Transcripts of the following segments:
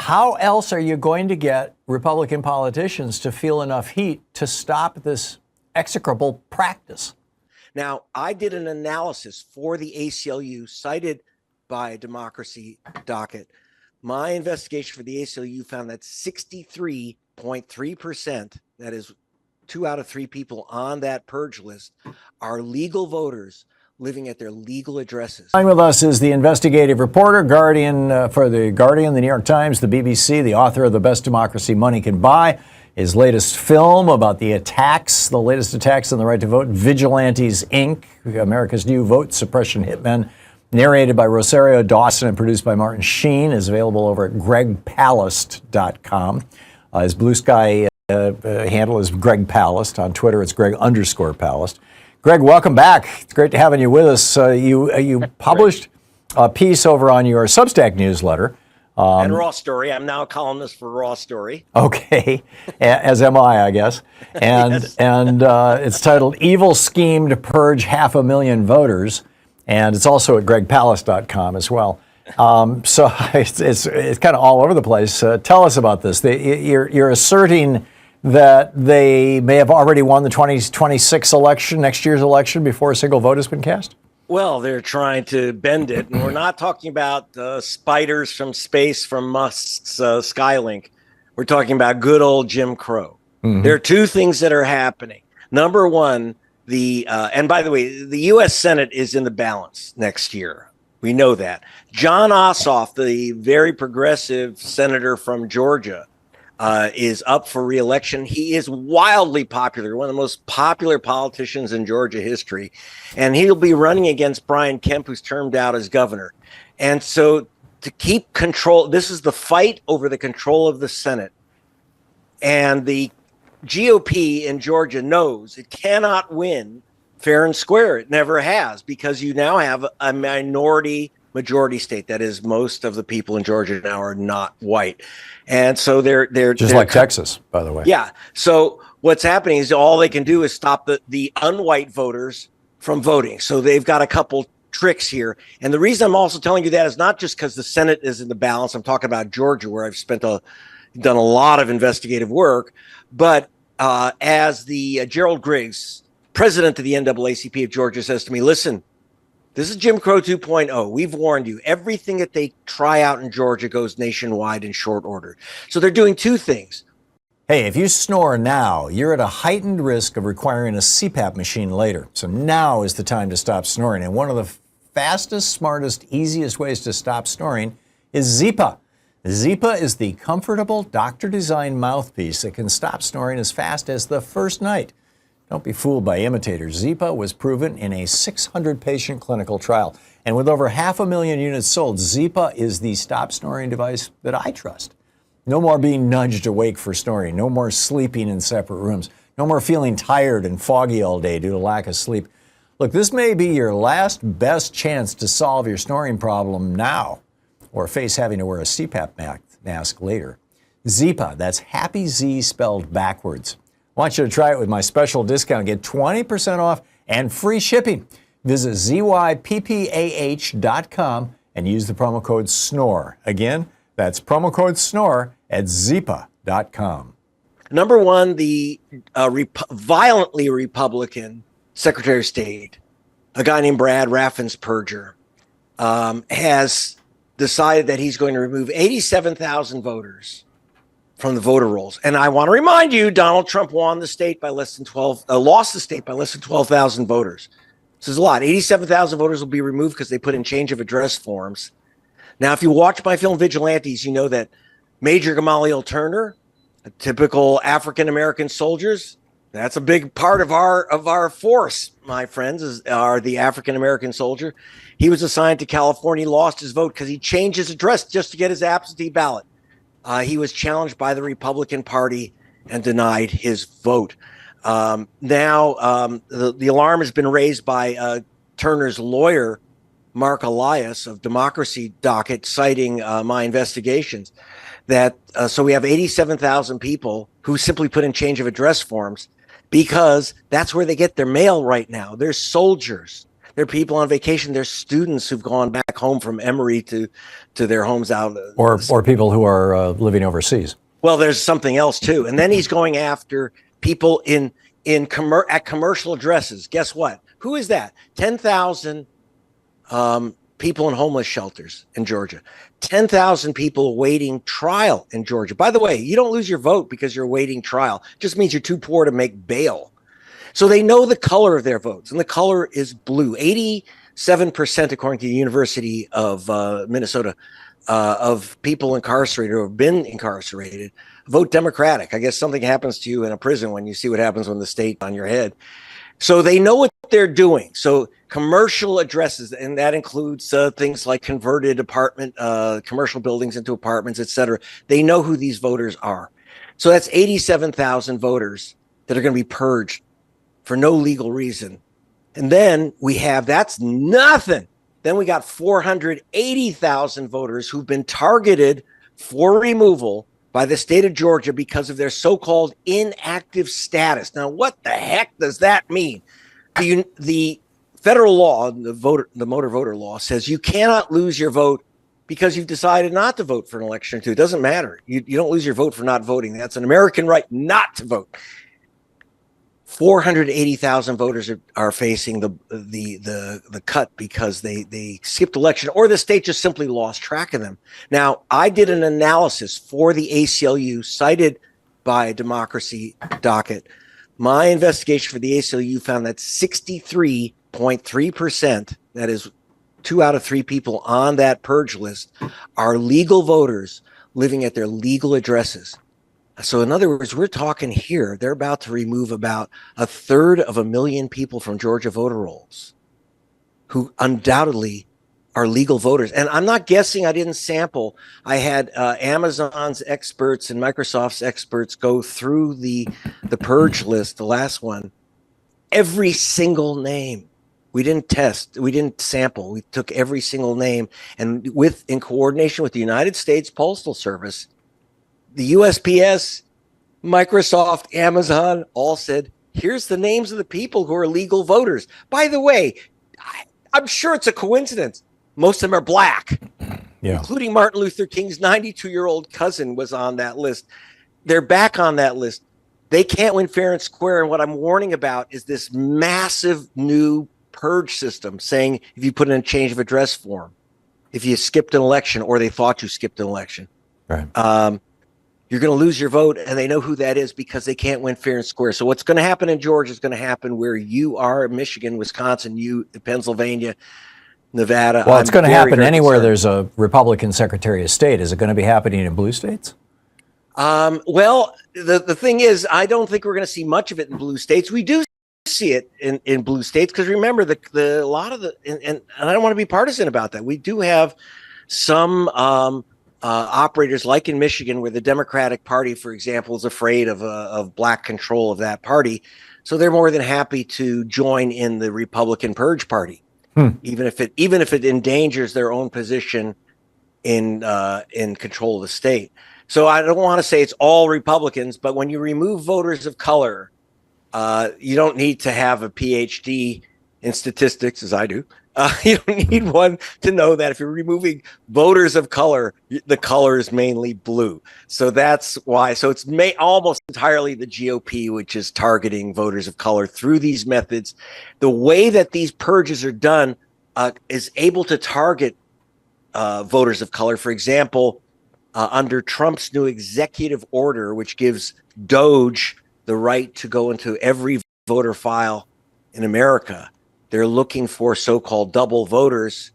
how else are you going to get Republican politicians to feel enough heat to stop this execrable practice? Now, I did an analysis for the ACLU cited by Democracy Docket. My investigation for the ACLU found that 63.3%, that is 2 out of 3 people on that purge list, are legal voters living at their legal addresses. With us is the investigative reporter, Guardian for the Guardian, the New York Times, the BBC, the author of The Best Democracy Money Can Buy. His latest film about the latest attacks on the right to vote, Vigilantes, Inc., America's New Vote Suppression Hitmen, narrated by Rosario Dawson and produced by Martin Sheen, is available over at gregpalast.com. His Blue Sky handle is Greg Palast. On Twitter, it's Greg_Palast. Greg, welcome back. It's great to have you with us. You published a piece over on your Substack newsletter. And Raw Story. I'm now a columnist for Raw Story. Okay, as am I guess. And yes. And it's titled "Evil Scheme to Purge 500,000 Voters," and it's also at gregpalast.com as well. So it's kind of all over the place. Tell us about this. You're asserting that they may have already won the 2026 election, next year's election, before a single vote has been cast? Well, they're trying to bend it, and we're not talking about spiders from space from Musk's Skylink. We're talking about good old Jim Crow. Mm-hmm. There are two things that are happening. Number one, and by the way, the U.S. Senate is in the balance next year. We know that. John Ossoff, the very progressive senator from Georgia, is up for re-election. He is wildly popular, one of the most popular politicians in Georgia history, and he'll be running against Brian Kemp, who's termed out as governor. And so to keep control, this is the fight over the control of the Senate. And the GOP in Georgia knows it cannot win fair and square. It never has, because you now have a majority state. That is, most of the people in Georgia now are not white. And so they're just like Texas, by the way. Yeah. So what's happening is all they can do is stop the unwhite voters from voting. So they've got a couple tricks here. And the reason I'm also telling you that is not just because the Senate is in the balance. I'm talking about Georgia, where I've done a lot of investigative work. But as the Gerald Griggs, president of the NAACP of Georgia, says to me, listen, this is Jim Crow 2.0. We've warned you. Everything that they try out in Georgia goes nationwide in short order. So they're doing two things. Hey, if you snore now, you're at a heightened risk of requiring a CPAP machine later. So now is the time to stop snoring. And one of the fastest, smartest, easiest ways to stop snoring is Zyppah. Zyppah is the comfortable, doctor-designed mouthpiece that can stop snoring as fast as the first night. Don't be fooled by imitators. Zyppah was proven in a 600-patient clinical trial. And with over 500,000 units sold, Zyppah is the stop snoring device that I trust. No more being nudged awake for snoring. No more sleeping in separate rooms. No more feeling tired and foggy all day due to lack of sleep. Look, this may be your last best chance to solve your snoring problem now, or face having to wear a CPAP mask later. Zyppah, that's Happy Z spelled backwards. I want you to try it with my special discount. Get 20% off and free shipping. Visit zyppah.com and use the promo code SNORE. Again, that's promo code SNORE at zyppah.com. Number one, the violently Republican Secretary of State, a guy named Brad Raffensperger, has decided that he's going to remove 87,000 voters from the voter rolls. And I want to remind you, Donald Trump lost the state by less than 12,000 voters. This is a lot. 87,000 voters will be removed because they put in change of address forms. Now, if you watch my film Vigilantes, you know that Major Gamaliel Turner, a typical African-American soldiers, that's a big part of our force, my friends, are the African-American soldier. He was assigned to California, lost his vote because he changed his address just to get his absentee ballot. He was challenged by the Republican Party and denied his vote. Now the alarm has been raised by Turner's lawyer, Mark Elias of Democracy Docket, citing my investigations. So we have 87,000 people who simply put in change of address forms because that's where they get their mail right now. They're soldiers. There are people on vacation. There's students who've gone back home from Emory to their homes out. Or people who are living overseas. Well, there's something else too. And then he's going after people at commercial addresses. Guess what? Who is that? 10,000 people in homeless shelters in Georgia. 10,000 people awaiting trial in Georgia. By the way, you don't lose your vote because you're awaiting trial. It just means you're too poor to make bail. So they know the color of their votes, and the color is blue. 87%, according to the University of Minnesota, of people incarcerated or have been incarcerated vote Democratic. I guess something happens to you in a prison when you see what happens when the state on your head. So they know what they're doing. So commercial addresses, and that includes things like converted commercial buildings into apartments, et cetera. They know who these voters are. So that's 87,000 voters that are going to be purged for no legal reason. And then that's nothing. Then we got 480,000 voters who've been targeted for removal by the state of Georgia because of their so-called inactive status. Now, what the heck does that mean? The federal law, the motor voter law, says you cannot lose your vote because you've decided not to vote for an election or two. It doesn't matter. You don't lose your vote for not voting. That's an American right not to vote. 480,000 voters are facing the cut because they skipped election, or the state just simply lost track of them. Now, I did an analysis for the ACLU cited by Democracy Docket. My investigation for the ACLU found that 63.3%, that is 2 out of 3 people on that purge list, are legal voters living at their legal addresses. So in other words, we're talking here, they're about to remove about 1/3 of a million people from Georgia voter rolls who undoubtedly are legal voters. And I'm not guessing, I didn't sample. I had Amazon's experts and Microsoft's experts go through the purge list, the last one, every single name. We didn't test, we didn't sample. We took every single name, and in coordination with the United States Postal Service, the USPS, Microsoft, Amazon all said, here's the names of the people who are legal voters. By the way, I'm sure it's a coincidence. Most of them are black, including Martin Luther King's 92-year-old cousin was on that list. They're back on that list. They can't win fair and square. And what I'm warning about is this massive new purge system saying if you put in a change of address form, if you skipped an election or they thought you skipped an election, right. You're going to lose your vote, and they know who that is because they can't win fair and square. So what's going to happen in Georgia is going to happen where you are, Michigan, Wisconsin, Pennsylvania, Nevada. Well, it's going to happen anywhere there's a Republican Secretary of State. Is it going to be happening in blue states? Well, the thing is, I don't think we're going to see much of it in blue states. We do see it in blue states because remember, a lot of and I don't want to be partisan about that. We do have some operators like in Michigan where the Democratic Party, for example, is afraid of black control of that party. So they're more than happy to join in the Republican purge party, even if it endangers their own position in control of the state. So I don't want to say it's all Republicans, but when you remove voters of color, you don't need to have a PhD in statistics, as I do. You don't need one to know that if you're removing voters of color, the color is mainly blue. So that's why. So it's almost entirely the GOP, which is targeting voters of color through these methods. The way that these purges are done is able to target voters of color. For example, under Trump's new executive order, which gives DOJ the right to go into every voter file in America, they're looking for so-called double voters.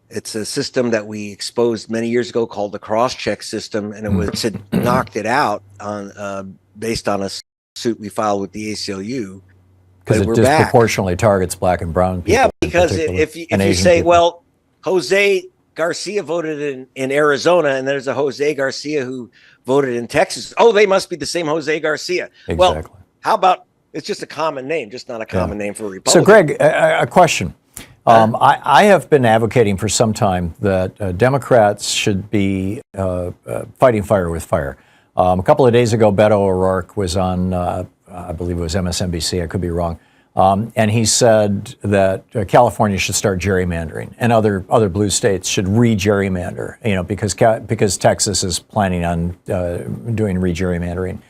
It's a system that we exposed many years ago called the cross-check system, and it knocked it out on based on a suit we filed with the ACLU. Because it disproportionately targets black and brown people. Yeah, because if you say, people. Well, Jose Garcia voted in Arizona, and there's a Jose Garcia who voted in Texas. Oh, they must be the same Jose Garcia. Exactly. Well, how about it's just a common name, just not a common name for a Republican. So, Greg, a question. I have been advocating for some time that Democrats should be fighting fire with fire. A couple of days ago, Beto O'Rourke was on, I believe it was MSNBC, I could be wrong, And he said that California should start gerrymandering, and other blue states should re-gerrymander. Because Texas is planning on doing re-gerrymandering.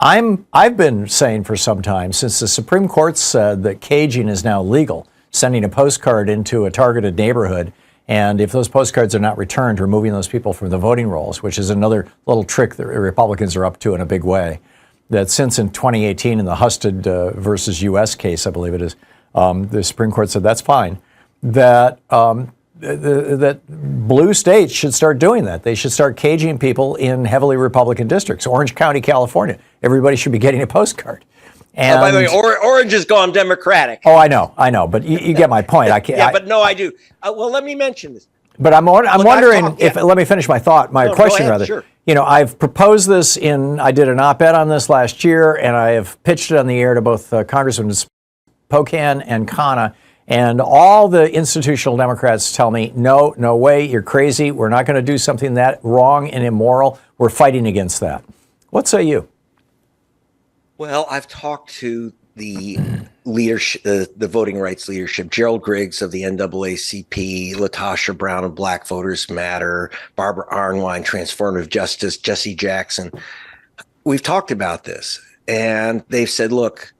I've been saying for some time, since the Supreme Court said that caging is now legal, sending a postcard into a targeted neighborhood, and if those postcards are not returned, removing those people from the voting rolls, which is another little trick that Republicans are up to in a big way. That since in 2018 in the Husted versus U.S. case, I believe it is, the Supreme Court said that's fine. That that blue states should start doing that. They should start caging people in heavily Republican districts. Orange County, California. Everybody should be getting a postcard. And, by the way, Orange has gone Democratic. Oh, I know, but you get my point. I can't. Yeah, but no, I do. Well, let me mention this. But I'm wondering if, let me finish my thought, my question rather. Sure. I've proposed this I did an op-ed on this last year, and I have pitched it on the air to both Congressman Pocan and Khanna, and all the institutional Democrats tell me, no way, you're crazy. We're not going to do something that wrong and immoral. We're fighting against that. What say you? Well, I've talked to the leadership, the voting rights leadership, Gerald Griggs of the NAACP, Latasha Brown of Black Voters Matter, Barbara Arnwine, Transformative Justice, Jesse Jackson. We've talked about this, and they've said, look,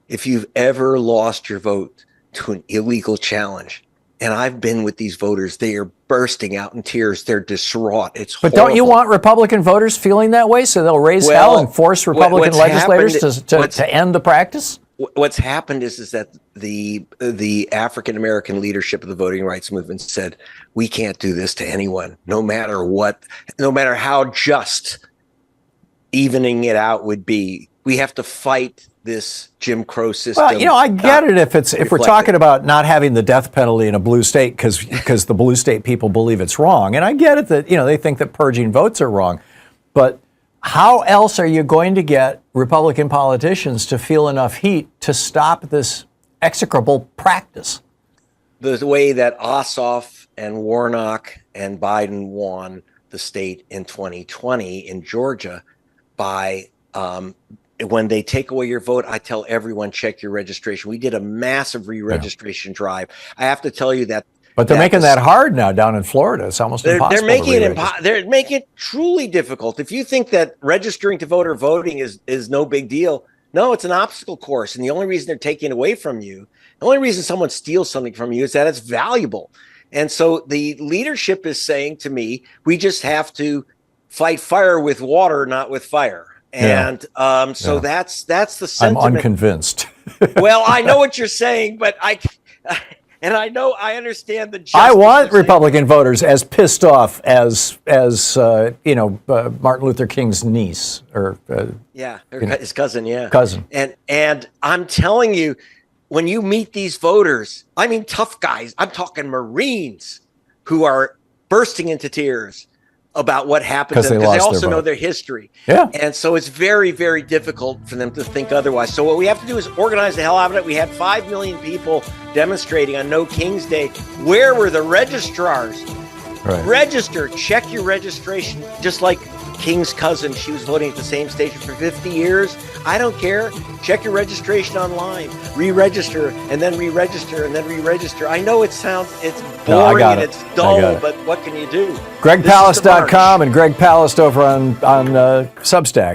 if you've ever lost your vote to an illegal challenge, and I've been with these voters, they are bursting out in tears. They're distraught. It's horrible. But don't you want Republican voters feeling that way so they'll raise hell and force Republican legislators to end the practice? What's happened is that the African American leadership of the voting rights movement said, we can't do this to anyone, no matter what, no matter how just evening it out would be. We have to fight this Jim Crow system. Well, I get it if we're talking about not having the death penalty in a blue state because the blue state people believe it's wrong. And I get it that, they think that purging votes are wrong. But how else are you going to get Republican politicians to feel enough heat to stop this execrable practice? The way that Ossoff and Warnock and Biden won the state in 2020 in Georgia by when they take away your vote, I tell everyone, check your registration. We did a massive re-registration drive. I have to tell you that. But they're making that hard now down in Florida. It's almost impossible. They're making it truly difficult. If you think that registering to vote or voting is no big deal, no, it's an obstacle course. And the only reason they're taking it away from you, the only reason someone steals something from you is that it's valuable. And so the leadership is saying to me, we just have to fight fire with water, not with fire. And so that's the sentiment. I'm unconvinced. Well, I know what you're saying, but I understand the justice. I want Republican voters as pissed off as Martin Luther King's niece or his cousin, cousin. And I'm telling you, when you meet these voters, I mean tough guys. I'm talking Marines who are bursting into tears about what happened to them because they also know their history. Yeah. And so it's very, very difficult for them to think otherwise. So what we have to do is organize the hell out of it. We had 5 million people demonstrating on No King's Day. Where were the registrars? Right. Register, check your registration. Just like King's cousin, she was voting at the same station for 50 years. I don't care. Check your registration online. Re-register and then re-register and then re-register. I know it's boring and it's dull, but what can you do? GregPalast.com and Greg Palast over on Substack.